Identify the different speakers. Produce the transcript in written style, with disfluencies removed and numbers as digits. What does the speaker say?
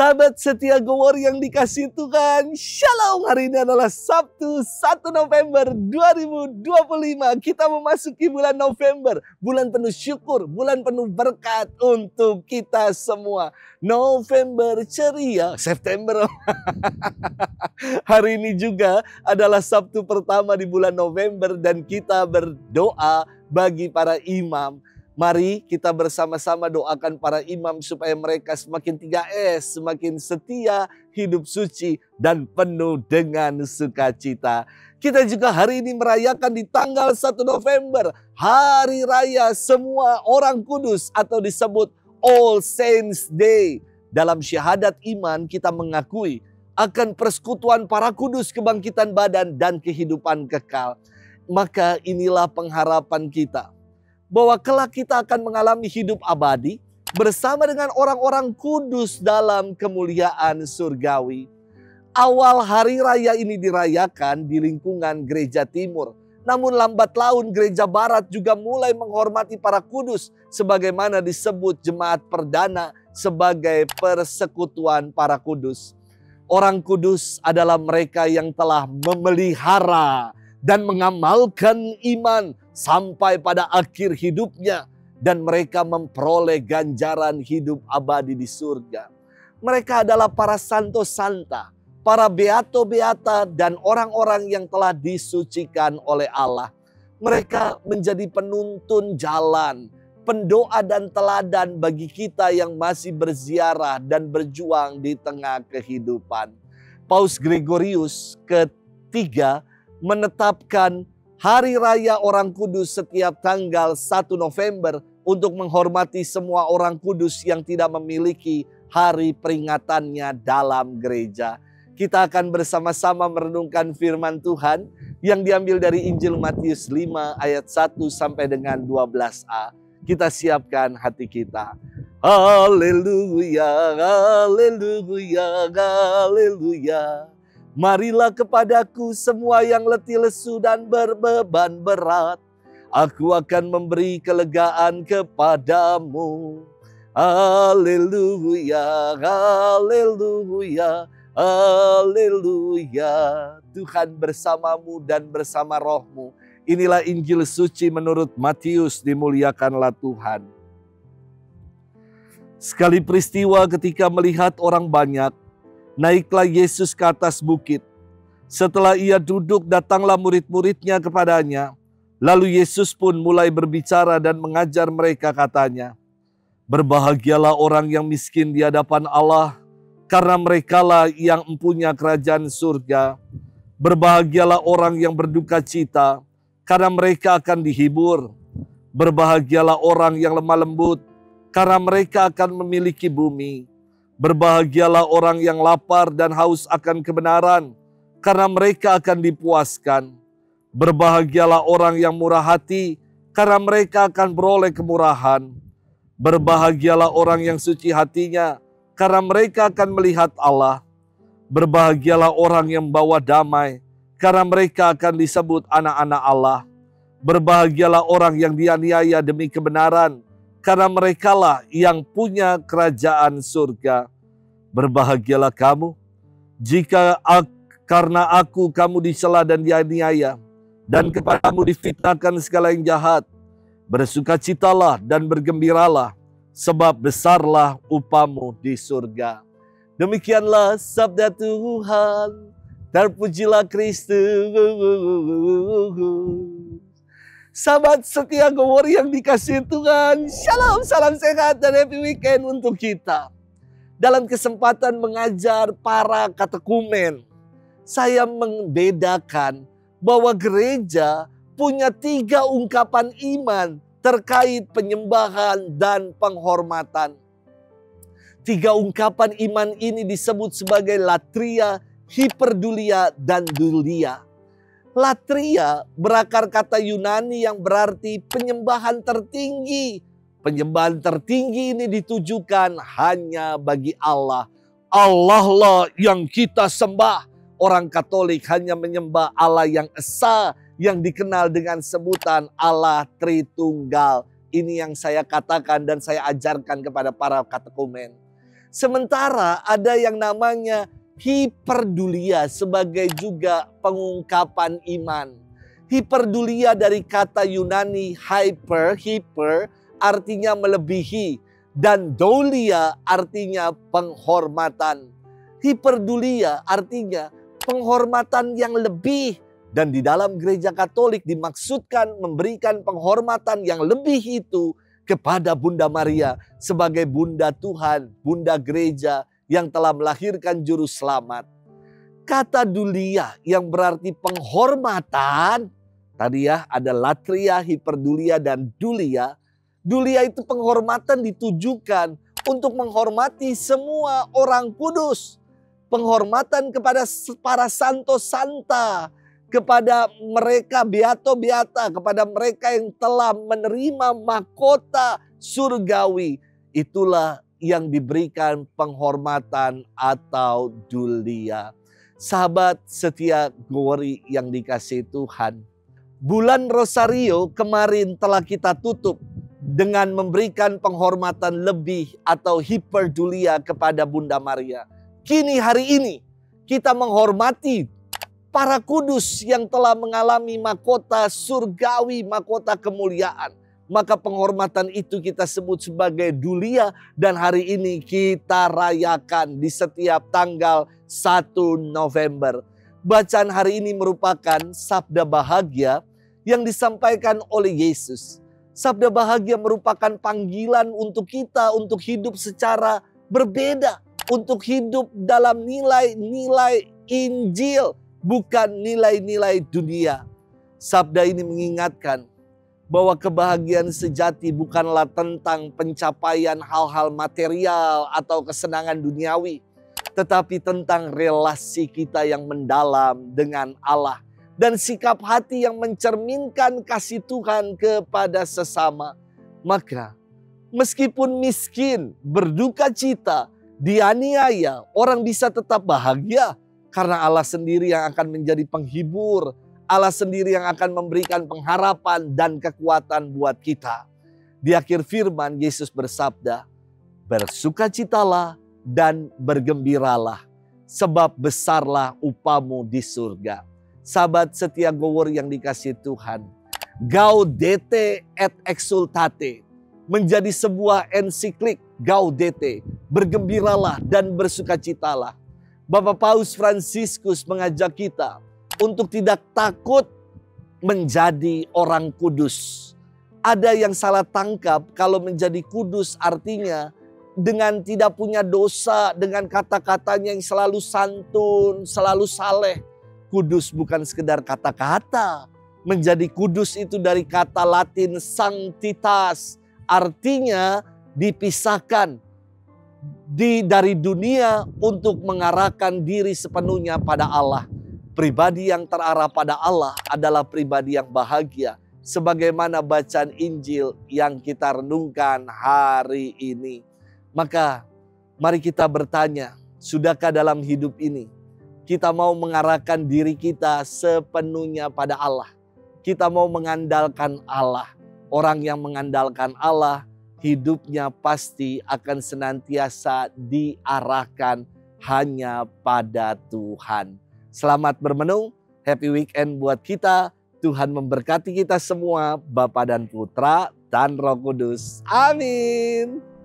Speaker 1: Sahabat setia Gowor yang dikasihi Tuhan, Shalom. Hari ini adalah Sabtu 1 November 2025. Kita memasuki bulan November, bulan penuh syukur, bulan penuh berkat untuk kita semua. November ceria, September. Hari ini juga adalah Sabtu pertama di bulan November dan kita berdoa bagi para imam. Mari kita bersama-sama doakan para imam supaya mereka semakin 3S, semakin setia, hidup suci, dan penuh dengan sukacita. Kita juga hari ini merayakan di tanggal 1 November, Hari Raya Semua Orang Kudus atau disebut All Saints Day. Dalam syahadat iman kita mengakui akan persekutuan para kudus, kebangkitan badan, dan kehidupan kekal. Maka inilah pengharapan kita, bahwa kelak kita akan mengalami hidup abadi bersama dengan orang-orang kudus dalam kemuliaan surgawi. Awal hari raya ini dirayakan di lingkungan gereja timur. Namun lambat laun gereja barat juga mulai menghormati para kudus sebagaimana disebut jemaat perdana sebagai persekutuan para kudus. Orang kudus adalah mereka yang telah memelihara dan mengamalkan iman sampai pada akhir hidupnya, dan mereka memperoleh ganjaran hidup abadi di surga. Mereka adalah para santo santa, para beato beata, dan orang-orang yang telah disucikan oleh Allah. Mereka menjadi penuntun jalan, pendoa dan teladan bagi kita yang masih berziarah dan berjuang di tengah kehidupan. Paus Gregorius ketiga menetapkan Hari Raya Orang Kudus setiap tanggal 1 November untuk menghormati semua orang kudus yang tidak memiliki hari peringatannya dalam gereja. Kita akan bersama-sama merenungkan firman Tuhan yang diambil dari Injil Matius 5 ayat 1 sampai dengan 12a. Kita siapkan hati kita. Haleluya, haleluya, haleluya. Marilah kepadaku semua yang letih lesu dan berbeban berat. Aku akan memberi kelegaan kepadamu. Haleluya, haleluya, haleluya. Tuhan bersamamu dan bersama rohmu. Inilah Injil suci menurut Matius, dimuliakanlah Tuhan. Sekali peristiwa ketika melihat orang banyak, naiklah Yesus ke atas bukit. Setelah ia duduk, datanglah murid-muridnya kepadanya. Lalu Yesus pun mulai berbicara dan mengajar mereka, katanya, "Berbahagialah orang yang miskin di hadapan Allah, karena merekalah yang mempunyai kerajaan surga. Berbahagialah orang yang berduka cita, karena mereka akan dihibur. Berbahagialah orang yang lemah lembut, karena mereka akan memiliki bumi. Berbahagialah orang yang lapar dan haus akan kebenaran, karena mereka akan dipuaskan. Berbahagialah orang yang murah hati, karena mereka akan beroleh kemurahan. Berbahagialah orang yang suci hatinya, karena mereka akan melihat Allah. Berbahagialah orang yang membawa damai, karena mereka akan disebut anak-anak Allah. Berbahagialah orang yang dianiaya demi kebenaran, karena merekalah yang punya kerajaan surga. Berbahagialah kamu jika karena aku kamu dicela dan dianiaya, dan kepadamu difitnahkan segala yang jahat. Bersukacitalah dan bergembiralah, sebab besarlah upamu di surga." Demikianlah sabda Tuhan. Terpujilah Kristus. Sahabat setia Gowor yang dikasihi Tuhan, Shalom, salam sehat dan happy weekend untuk kita. Dalam kesempatan mengajar para katekumen, saya membedakan bahwa gereja punya 3 ungkapan iman terkait penyembahan dan penghormatan. 3 ungkapan iman ini disebut sebagai latria, hiperdulia, dan dulia. Latria berakar kata Yunani yang berarti penyembahan tertinggi. Penyembahan tertinggi ini ditujukan hanya bagi Allah. Allah lah yang kita sembah. Orang Katolik hanya menyembah Allah yang esa, yang dikenal dengan sebutan Allah Tritunggal. Ini yang saya katakan dan saya ajarkan kepada para katekumen. Sementara ada yang namanya hiperdulia sebagai juga pengungkapan iman. Hiperdulia dari kata Yunani hyper artinya melebihi. Dan doulia artinya penghormatan. Hiperdulia artinya penghormatan yang lebih. Dan di dalam gereja Katolik dimaksudkan memberikan penghormatan yang lebih itu kepada Bunda Maria sebagai Bunda Tuhan, Bunda Gereja yang telah melahirkan Juru Selamat. Kata dulia yang berarti penghormatan, tadi ya ada latria, hiperdulia, dan dulia. Dulia itu penghormatan ditujukan untuk menghormati semua orang kudus. Penghormatan kepada para santo santa, kepada mereka beato beata, kepada mereka yang telah menerima mahkota surgawi. Itulah yang diberikan penghormatan atau dulia. Sahabat setia Glory yang dikasihi Tuhan, bulan Rosario kemarin telah kita tutup dengan memberikan penghormatan lebih atau hiperdulia kepada Bunda Maria. Kini hari ini kita menghormati para kudus yang telah mengalami mahkota surgawi, mahkota kemuliaan. Maka penghormatan itu kita sebut sebagai dulia, dan hari ini kita rayakan di setiap tanggal 1 November. Bacaan hari ini merupakan sabda bahagia yang disampaikan oleh Yesus. Sabda bahagia merupakan panggilan untuk kita untuk hidup secara berbeda. Untuk hidup dalam nilai-nilai Injil, bukan nilai-nilai dunia. Sabda ini mengingatkan bahwa kebahagiaan sejati bukanlah tentang pencapaian hal-hal material atau kesenangan duniawi, tetapi tentang relasi kita yang mendalam dengan Allah dan sikap hati yang mencerminkan kasih Tuhan kepada sesama. Maka meskipun miskin, berduka cita, dianiaya, orang bisa tetap bahagia karena Allah sendiri yang akan menjadi penghibur. Allah sendiri yang akan memberikan pengharapan dan kekuatan buat kita. Di akhir firman Yesus bersabda, bersukacitalah dan bergembiralah, sebab besarlah upamu di surga. Sahabat setia Gowor yang dikasihi Tuhan, Gaudete et Exsultate menjadi sebuah ensiklik. Gaudete, bergembiralah dan bersukacitalah. Bapak Paus Fransiskus mengajak kita untuk tidak takut menjadi orang kudus. Ada yang salah tangkap kalau menjadi kudus artinya dengan tidak punya dosa, dengan kata-katanya yang selalu santun, selalu saleh. Kudus bukan sekedar kata-kata. Menjadi kudus itu dari kata Latin sanctitas, artinya dipisahkan dari dunia untuk mengarahkan diri sepenuhnya pada Allah. Pribadi yang terarah pada Allah adalah pribadi yang bahagia. Sebagaimana bacaan Injil yang kita renungkan hari ini. Maka mari kita bertanya, sudahkah dalam hidup ini kita mau mengarahkan diri kita sepenuhnya pada Allah? Kita mau mengandalkan Allah. Orang yang mengandalkan Allah, hidupnya pasti akan senantiasa diarahkan hanya pada Tuhan. Selamat bermenung, happy weekend buat kita. Tuhan memberkati kita semua, Bapa dan Putra dan Roh Kudus. Amin.